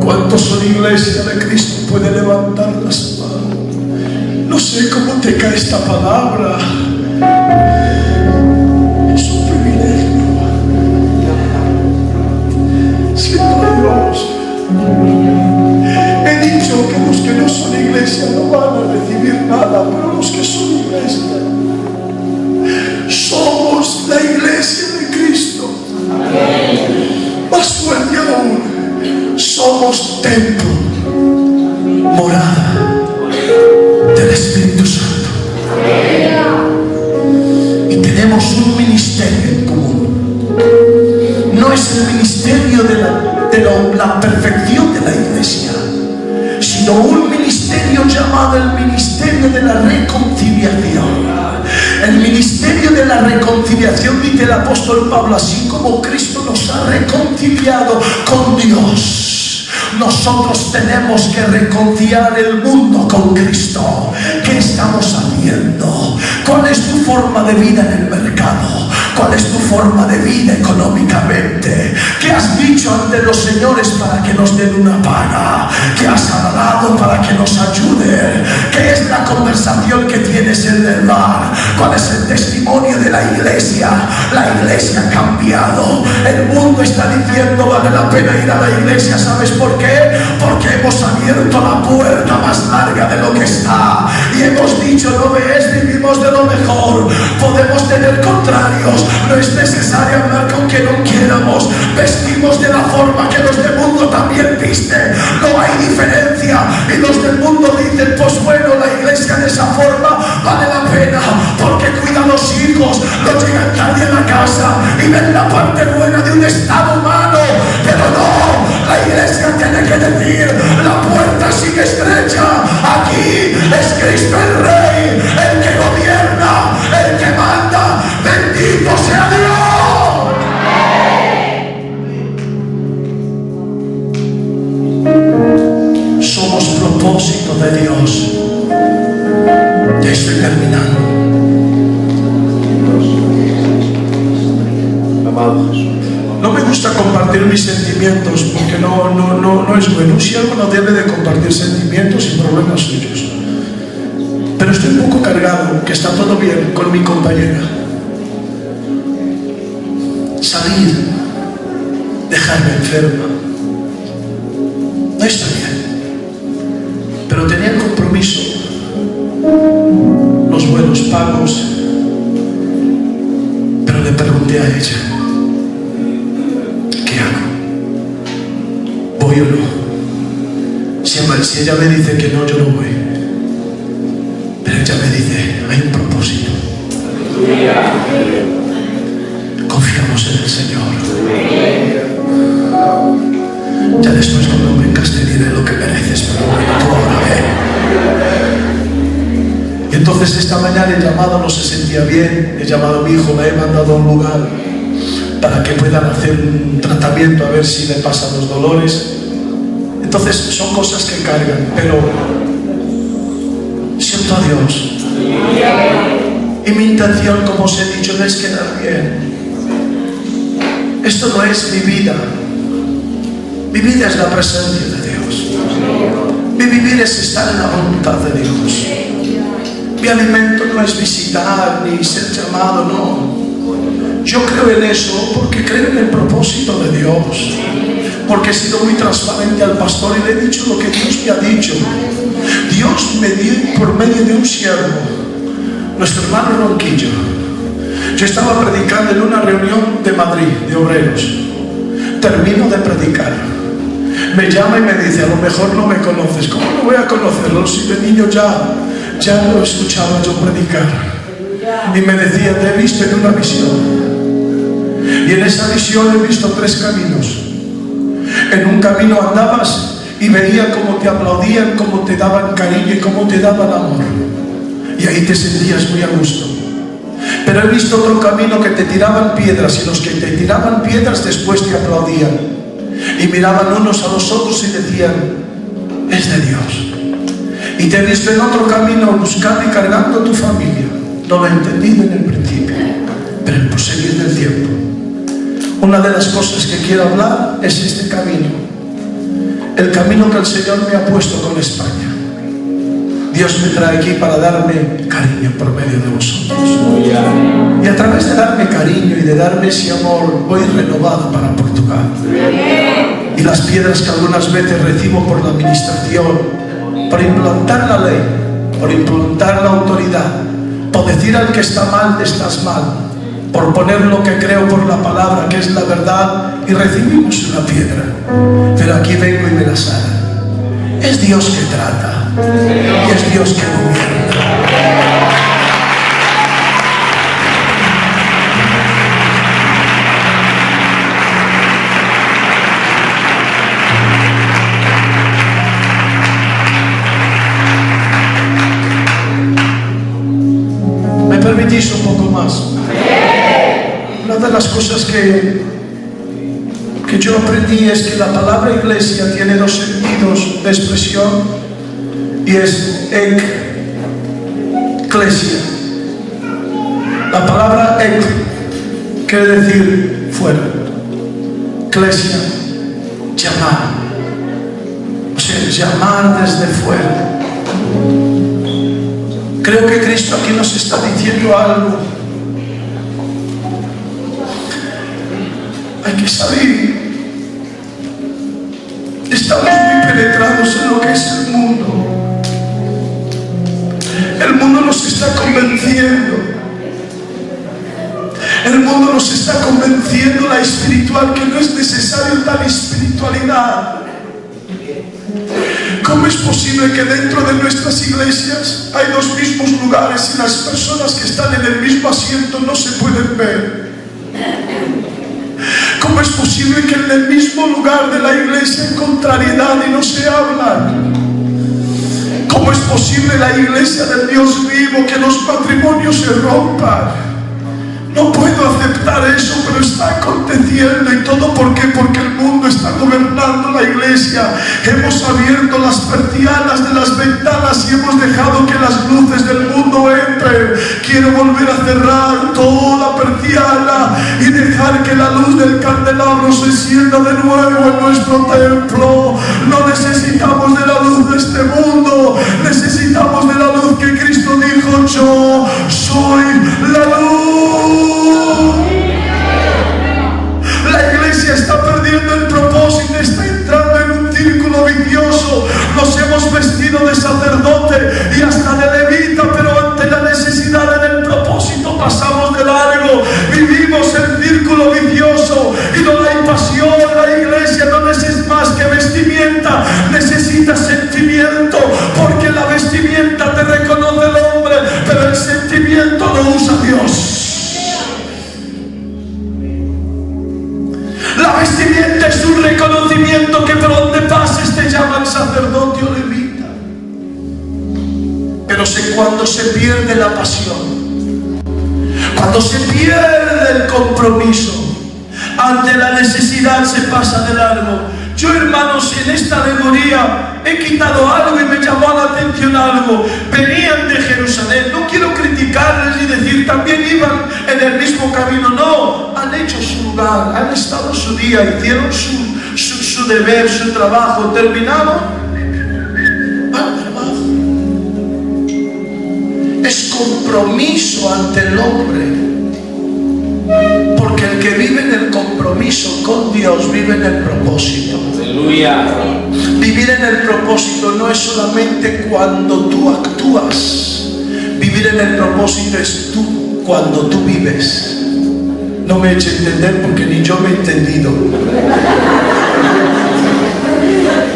¿Cuántos son iglesia de Cristo? Puede levantar las manos. No sé cómo te cae esta palabra. Es un privilegio. Siento a Dios. He dicho que los que no son iglesia no van a recibir nada, pero los que son iglesia somos la iglesia de Cristo. Más fuerte aún, somos templo, morada del Espíritu Santo. Y tenemos un ministerio en común. No es el ministerio de la perfección de la iglesia, sino un ministerio llamado el ministerio de la reconciliación. El ministerio de la reconciliación, dice el apóstol Pablo, así como Cristo nos ha reconciliado con Dios, nosotros tenemos que reconciliar el mundo con Cristo. ¿Qué estamos haciendo? ¿Cuál es tu forma de vida en el mercado? ¿Cuál es tu forma de vida económicamente? ¿Qué has dicho ante los señores para que nos den una paga? ¿Qué has hablado para que nos ayuden? ¿Qué es la conversación que tienes en el bar? ¿Cuál es el testimonio de la iglesia? La iglesia ha cambiado. El mundo está diciendo vale la pena ir a la iglesia. ¿Sabes por qué? Porque hemos abierto la puerta más larga de lo que está y hemos dicho no ves, vivimos de lo mejor. Podemos tener contrarios. No es necesario hablar con que no quieramos. Vestimos de la forma que los del mundo también visten. No hay diferencia. Y los del mundo dicen, pues bueno, la iglesia de esa forma vale la pena porque cuida a los hijos, no llegan tarde a la casa y ven la parte buena de un estado humano. Pero no, la iglesia tiene que decir, la puerta sigue estrecha. Aquí es Cristo el Rey, el que gobierna, el que manda. ¡Bendito sea Dios! Somos propósito de Dios. Ya estoy terminando. Amado Jesús. No me gusta compartir mis sentimientos porque no es bueno. Si algo no debe de compartir sentimientos y problemas suyos. Pero estoy un poco cargado, que está todo bien con mi compañera. Salir, dejarme enferma, no está bien. Pero tenía el compromiso, los vuelos pagos. Pero le pregunté a ella, ¿qué hago? ¿Voy o no? Si ella me dice que no, yo no voy. Pero ella me dice, hay un propósito. Confiamos en el Señor. Ya después cuando vengas te diré lo que mereces, pero bueno, tú ahora ve. Y entonces esta mañana he llamado, no se sentía bien, he llamado a mi hijo, la he mandado a un lugar para que puedan hacer un tratamiento a ver si le pasan los dolores. Entonces son cosas que cargan, pero Siento a Dios. Y mi intención, como os he dicho, no es quedar bien. Esto no es mi vida. Mi vida es la presencia de Dios. Mi vivir es estar en la voluntad de Dios. Mi alimento no es visitar ni ser llamado, no. Yo creo en eso porque creo en el propósito de Dios. Porque he sido muy transparente al pastor y le he dicho lo que Dios me ha dicho. Dios me dio por medio de un siervo, nuestro hermano Ronquillo. Yo estaba predicando en una reunión de Madrid, de obreros. Termino de predicar. Me llama y me dice, a lo mejor no me conoces. ¿Cómo no voy a conocerlo si de niño ya lo escuchaba yo predicar? Y me decía, te he visto en una visión. Y en esa visión he visto 3 caminos. En un camino andabas y veía cómo te aplaudían, cómo te daban cariño y cómo te daban amor. Y ahí te sentías muy a gusto. Pero he visto otro camino que te tiraban piedras, y los que te tiraban piedras después te aplaudían. Y miraban unos a los otros y decían, es de Dios. Y te he visto en otro camino buscando y cargando a tu familia. No lo he entendido en el principio, pero el proseguir del tiempo. Una de las cosas que quiero hablar es este camino. El camino que el Señor me ha puesto con España. Dios me trae aquí para darme cariño por medio de vosotros. Y a través de darme cariño y de darme ese amor, voy renovado para Portugal. Y las piedras que algunas veces recibo por la administración, por implantar la ley, por implantar la autoridad, por decir al que está mal, estás mal, por poner lo que creo por la palabra, que es la verdad, y recibimos una piedra. Pero aquí vengo y me la sana. Es Dios que trata. Y es Dios que gobierna. ¿Me permitís un poco más? Una de las cosas que yo aprendí es que la palabra iglesia tiene 2 sentidos de expresión. Y es eclesia. La palabra ek quiere decir fuera. Eclesia, llamar. O sea, llamar desde fuera. Creo que Cristo aquí nos está diciendo algo. Hay que salir. Estamos muy penetrados en lo que es el mundo. El mundo nos está convenciendo. El mundo nos está convenciendo la espiritual, que no es necesario tal espiritualidad. ¿Cómo es posible que dentro de nuestras iglesias hay 2 mismos lugares y las personas que están en el mismo asiento no se pueden ver? ¿Cómo es posible que en el mismo lugar de la iglesia hay contrariedad y no se hablan? ¿Cómo es posible la iglesia del Dios vivo que los matrimonios se rompan? No puedo aceptar eso, pero está aconteciendo. ¿Y todo por qué? Porque el mundo está gobernando la iglesia. Hemos abierto las persianas de las ventanas y hemos dejado que las luces del mundo entren. Quiero volver a cerrar toda persiana y dejar que la luz del candelabro se encienda de nuevo en nuestro templo. No necesitamos de la luz de este mundo, necesitamos de la luz que Cristo dijo: yo soy la luz. La iglesia está perdiendo el propósito, está entrando en un círculo vicioso. Nos hemos vestido de sacerdote y hasta de levita, pero ante la necesidad en el propósito pasamos de largo. Vivimos el círculo vicioso y no hay pasión. La iglesia no necesita más que vestimenta, necesita sentimiento, porque la vestimenta te reconoce el hombre, pero el sentimiento lo usa Dios. La vestimenta es un reconocimiento que por donde pases te llaman sacerdote o levita. Pero cuando se pierde la pasión, cuando se pierde el compromiso, ante la necesidad se pasa de largo. Yo, hermanos, en esta alegoría he quitado algo y me llamó la atención algo. Venía y también iban en el mismo camino. No, han hecho su lugar, han estado su día, hicieron su deber, su trabajo, terminaron, van al trabajo. Es compromiso ante el hombre, porque el que vive en el compromiso con Dios vive en el propósito. Aleluya. Vivir en el propósito no es solamente cuando tú actúas. Vivir en el propósito es tú cuando tú vives. No me eche a entender porque ni yo me he entendido.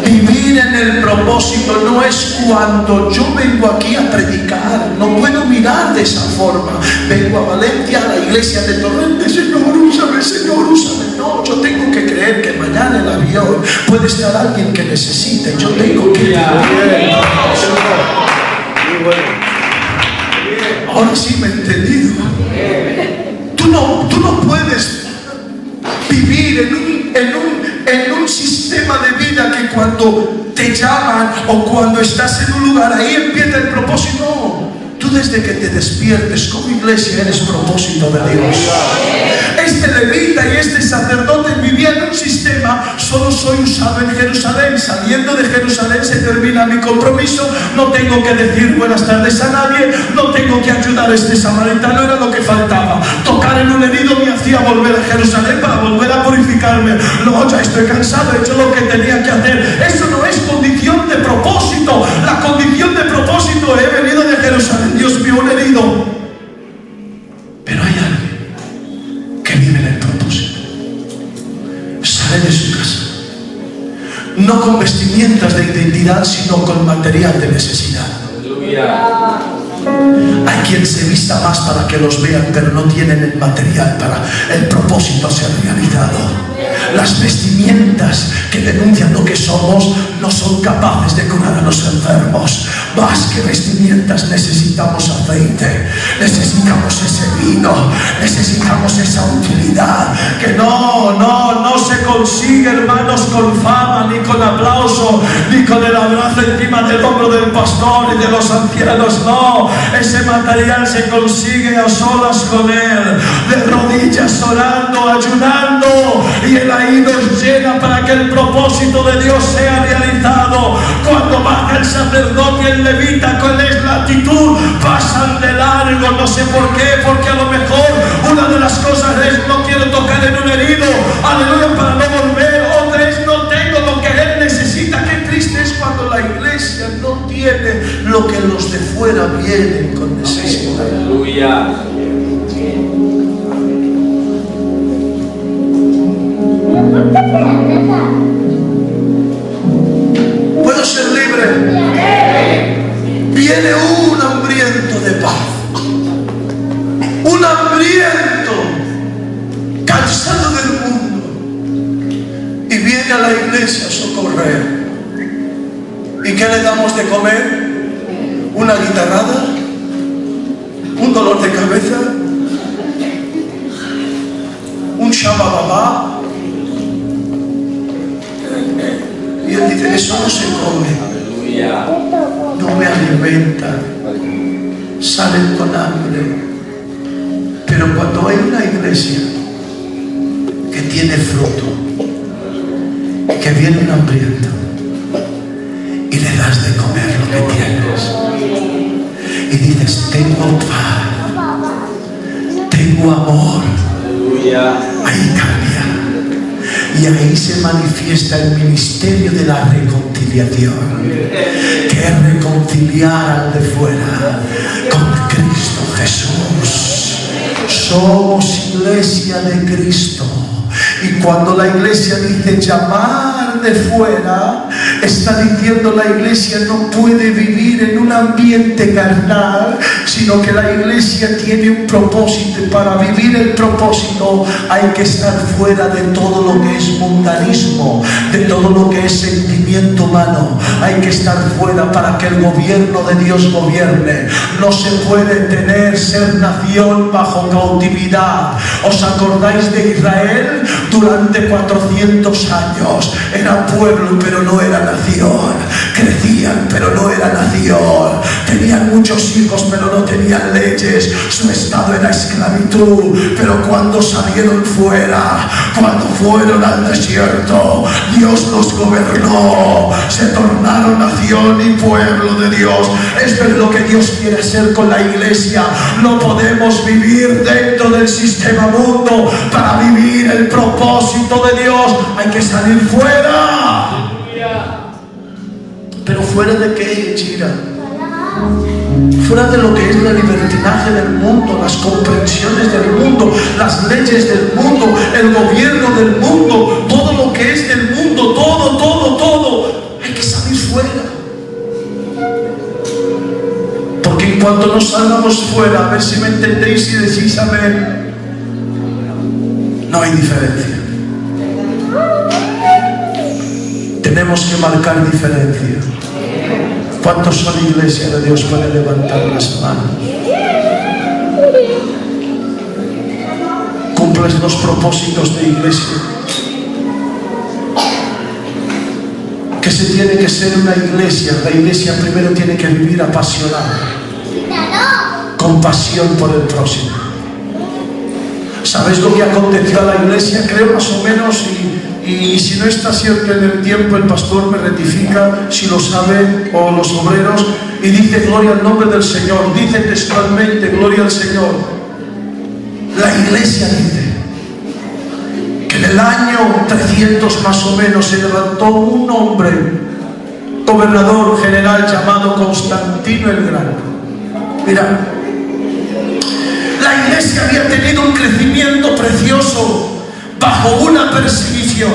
Vivir en el propósito no es cuando yo vengo aquí a predicar. No puedo mirar de esa forma. Vengo a Valencia, a la iglesia de Torrente. Señor, úsame, Señor, úsame. No, yo tengo que creer que mañana en el avión puede estar alguien que necesite. Yo tengo que creer. Ahora sí me he entendido. Tú no puedes vivir en un sistema de vida que cuando te llaman o cuando estás en un lugar, ahí empieza el propósito. No, tú desde que te despiertes como iglesia eres propósito de Dios. Este levita y este sacerdote vivían en un sistema: solo soy usado en Jerusalén. Saliendo de Jerusalén se termina mi compromiso. No tengo que decir buenas tardes a nadie, no tengo que ayudar a este samaritano, era lo que faltaba. Tocar en un herido me hacía volver a Jerusalén para volver a purificarme. No, ya estoy cansado, he hecho lo que tenía que hacer. Eso no es condición de propósito. La condición de propósito: he venido de Jerusalén, Dios mío, un herido. Pero hay alguien que vive en el propósito. Sale de su casa, no con vestimentas de identidad, sino con material de necesidad. Aleluya. Hay quien se vista más para que los vean, pero no tienen el material para el propósito ser realizado. Las vestimentas que denuncian lo que somos no son capaces de curar a los enfermos. Más que vestimentas necesitamos aceite, necesitamos ese vino, necesitamos esa utilidad que no se consigue, hermanos, con fama, ni con aplauso, ni con el abrazo encima del hombro del pastor y de los ancianos. No, ese material se consigue a solas con Él, de rodillas, orando, ayunando, y Él ahí nos llena para que el propósito de Dios sea realizado. Cuando baja el sacerdote y el levita, ¿cuál es la actitud? Pasan de largo, no sé por qué, porque a lo mejor una de las cosas es: no quiero tocar en un herido, aleluya, para no volver. Otra es: no tengo lo que él necesita. Qué triste es cuando la iglesia no tiene lo que los de fuera vienen con necesidad. Aleluya. ¿Puedo ser libre? Viene un hambriento de paz, un hambriento cansado del mundo, y viene a la iglesia a socorrer. ¿Y qué le damos de comer? ¿Una guitarrada? ¿Un dolor de cabeza? ¿Un shabababá? Y él dice: eso no se come. Aleluya. No me alimentan, salen con hambre. Pero cuando hay una iglesia que tiene fruto, que viene un hambriento y le das de comer lo que tienes, y dices: tengo paz, tengo amor, ahí cambia. Y ahí se manifiesta el ministerio de la reconciliación, que es reconciliar al de fuera con Cristo Jesús. Somos iglesia de Cristo. Y cuando la iglesia dice llamar de fuera, está diciendo: la iglesia no puede vivir en un ambiente carnal, sino que la iglesia tiene un propósito. Y para vivir el propósito hay que estar fuera de todo lo que es mundanismo, de todo lo que es sentimiento humano. Hay que estar fuera para que el gobierno de Dios gobierne. No se puede ser nación bajo cautividad. ¿Os acordáis de Israel? Durante 400 años era pueblo, pero no era nación. Crecían, pero no era nación. tenían muchos hijos, pero no tenían leyes. Su estado era esclavitud. Pero cuando salieron fuera, cuando fueron al desierto, Dios los gobernó. Se tornaron nación y pueblo de Dios. Esto es lo que Dios quiere hacer con la iglesia. No podemos vivir dentro del sistema mundo. Para vivir el propósito de Dios hay que salir fuera. Pero fuera de qué, Chira, fuera de lo que es el libertinaje del mundo, las comprensiones del mundo, las leyes del mundo, el gobierno del mundo, todo lo que es del mundo, todo, hay que salir fuera. Porque en cuanto nos salgamos fuera, a ver si me entendéis y decís amén, no hay diferencia. Tenemos que marcar diferencia. ¿Cuántos son iglesia de Dios? Pueden levantar las manos. Cumples los propósitos de iglesia. Que se tiene que ser una iglesia. La iglesia primero tiene que vivir apasionada, con pasión por el próximo. ¿Sabéis lo que aconteció a la iglesia? Creo más o menos, y si no está cierto en el tiempo, el pastor me rectifica si lo saben, o los obreros, y dice gloria al nombre del Señor. Dice textualmente gloria al Señor. La iglesia dice que en el año 300 más o menos se levantó un hombre, gobernador general llamado Constantino el Grande. Mira, la iglesia había tenido un crecimiento precioso bajo una perseguición.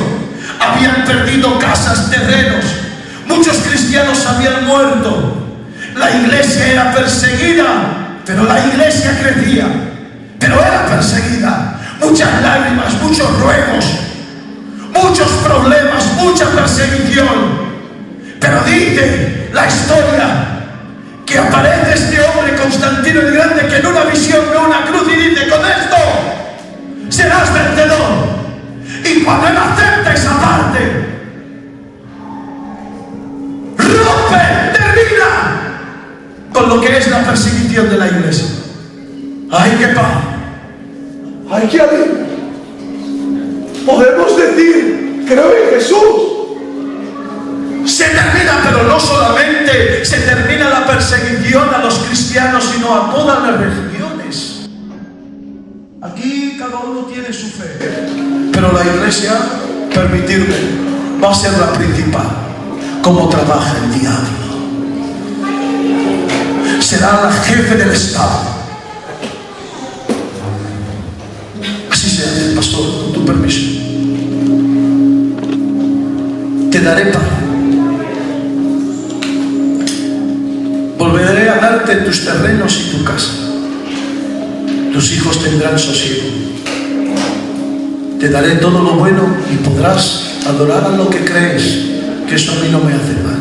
Habían perdido casas, terrenos, muchos cristianos habían muerto. La iglesia era perseguida, pero la iglesia crecía. Pero era perseguida. Muchas lágrimas, muchos ruegos, muchos problemas, mucha persecución. Pero dice la historia que aparece este hombre Constantino el Grande, que en una visión ve una cruz y dice: con esto serás vencedor. Y cuando él acepta esa parte, rompe, termina con lo que es la persecución de la iglesia. ¡Ay, qué paz! ¡Ay, qué alivio! Podemos decir, creo en Jesús. Se termina, pero no solamente se termina la persecución a los cristianos, sino a todas las religiones. Aquí cada uno tiene su fe, pero la iglesia, permitidme, va a ser la principal. ¿Cómo trabaja el diablo? Será la jefe del Estado. Así se hace, pastor, con tu permiso. Te daré paz. Volveré a darte tus terrenos y tu casa. Tus hijos tendrán sosiego. Te daré todo lo bueno y podrás adorar a lo que crees, que eso a mí no me hace mal.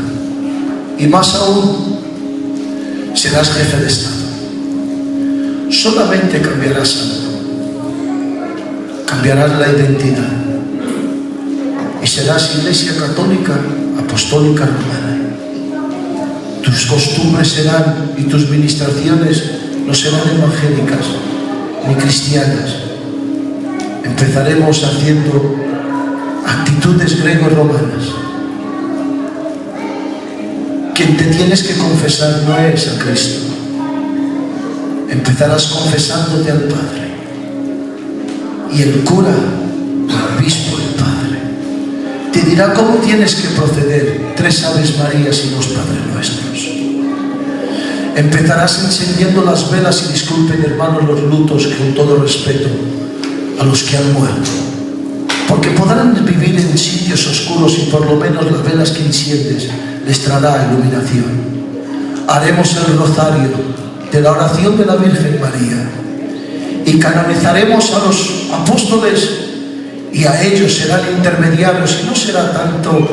Y más aún, serás jefe de Estado. Solamente cambiarás algo. Cambiarás la identidad. Y serás iglesia católica, apostólica, romana. Tus costumbres serán y tus ministraciones no serán evangélicas ni cristianas. Empezaremos haciendo actitudes greco-romanas. Quien te tienes que confesar no es a Cristo. Empezarás confesándote al Padre. Y el cura, el obispo, el Padre, te dirá cómo tienes que proceder. 3 Aves Marías y 2 Padres Nuestros. Empezarás encendiendo las velas, y disculpen, hermanos, los lutos, con todo respeto a los que han muerto, porque podrán vivir en sitios oscuros y por lo menos las velas que enciendes les traerá iluminación. Haremos el rosario de la oración de la Virgen María y canonizaremos a los apóstoles, y a ellos serán intermediarios, y no será tanto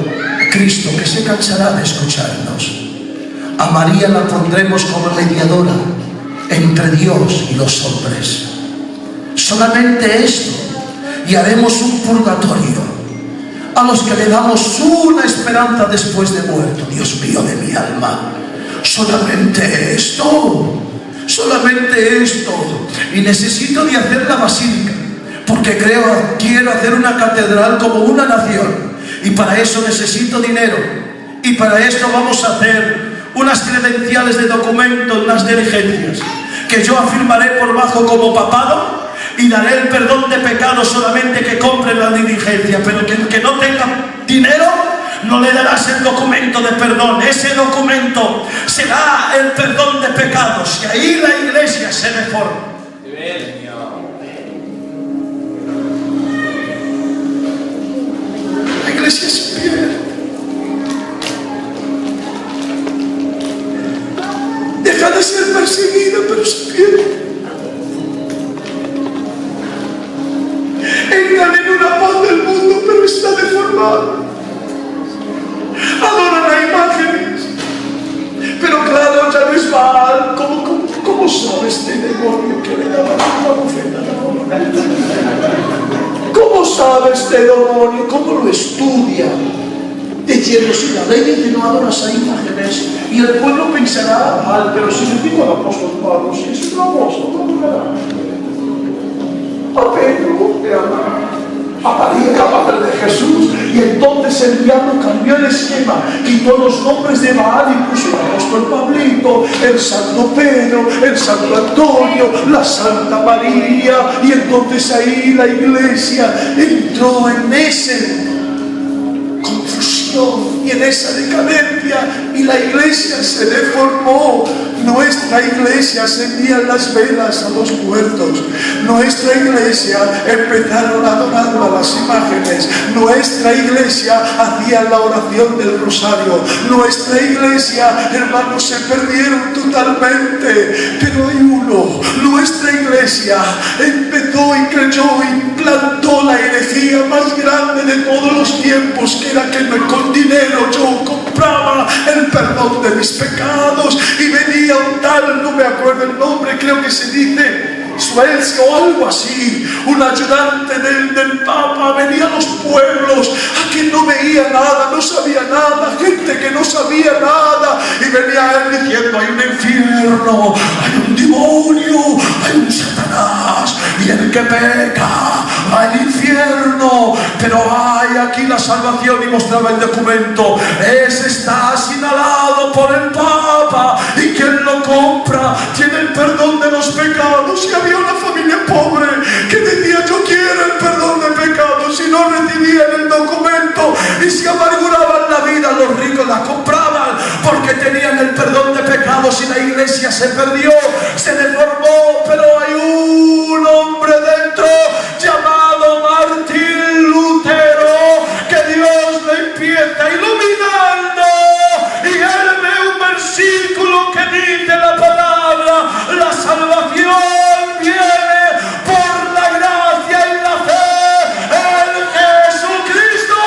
Cristo, que se cansará de escucharnos. A María la pondremos como mediadora entre Dios y los hombres. Solamente esto, y haremos un purgatorio a los que le damos una esperanza después de muerto. Dios mío de mi alma, solamente esto, y necesito de hacer la basílica, porque quiero hacer una catedral como una nación, y para eso necesito dinero, y para esto vamos a hacer unas credenciales de documento, unas diligencias, que yo afirmaré por bajo como papado, y daré el perdón de pecados solamente que compre la diligencia, pero que el que no tenga dinero, no le darás el documento de perdón. Ese documento será el perdón de pecados, y ahí la iglesia se reforma. La iglesia se pierde. Deja de ser perseguida, pero se pierde. Entran en una paz del mundo, pero está deformada. Adoran a imágenes, pero claro, ya no es mal. ¿Cómo sabe este demonio que le daba una bofeta? ¿Cómo sabe este demonio? ¿Cómo lo estudia? Diciendo, si la ley dice no adoras a imágenes, y el pueblo pensará mal, pero si le digo al apóstol Pablo, si es un apóstol, no adorará a Pedro, le amará. A María, la madre de Jesús, y entonces el diablo cambió el esquema, quitó los nombres de Baal y puso el apóstol Pablito, el santo Pedro, el santo Antonio, la santa María, y entonces ahí la iglesia entró en esa confusión y en esa decadencia, y la iglesia se deformó. Nuestra iglesia se envían las velas a los muertos. Nuestra iglesia empezaron a adorar a las imágenes. Nuestra iglesia hacía la oración del rosario. Nuestra iglesia, hermanos, se perdieron totalmente. Pero hay uno. Nuestra iglesia empezó y creyó y plantó la herejía más grande de todos los tiempos, que era que con dinero yo compraba el perdón de mis pecados, y venía un tal, no me acuerdo el nombre, creo que se dice Suecia o algo así, un ayudante del Papa, venía a los pueblos a quien no veía nada, no sabía nada, gente que no sabía nada, y venía él diciendo: hay un infierno, hay un demonio, hay un Satanás, y el que peca va al infierno, pero hay aquí la salvación, y mostraba el documento. Ese está señalado por el Papa, y quien lo compra tiene el perdón de los pecados. Y había una familia pobre que decía: yo quiero el perdón de pecados, y no recibían el documento y se amarguraban la vida. Los ricos la compraban porque tenían el perdón de pecados, y la iglesia se perdió, se deformó. Pero hay un hombre dentro llamado Martín Lutero, que Dios le empieza iluminando, y él ve un versículo que dice la palabra: la salvación viene por la gracia y la fe en Jesucristo.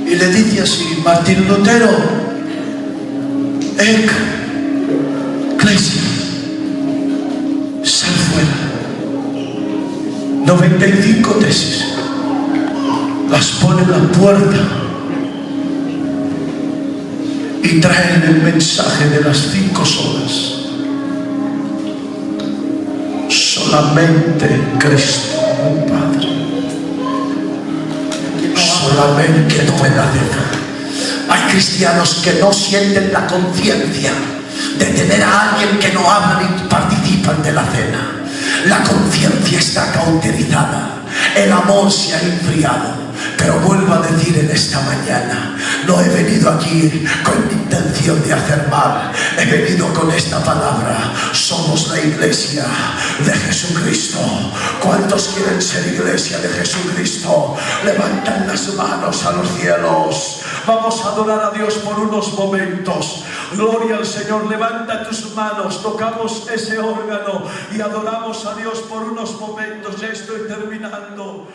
Y le dice así Martín Lutero: Iglesia, sal fuera. 95 tesis, las pone en la puerta y traen el mensaje de las 5 solas. Solamente Cristo, un Padre. Solamente tome la cena. Hay cristianos que no sienten la conciencia de tener a alguien que no habla ni participan de la cena. La conciencia está cauterizada, el amor se ha enfriado. Pero vuelvo a decir en esta mañana, no he venido aquí con intención de hacer mal, he venido con esta palabra: somos la iglesia de Jesucristo. ¿Cuántos quieren ser iglesia de Jesucristo? Levantan las manos a los cielos. Vamos a adorar a Dios por unos momentos. Gloria al Señor. Levanta tus manos, tocamos ese órgano y adoramos a Dios por unos momentos. Ya estoy terminando.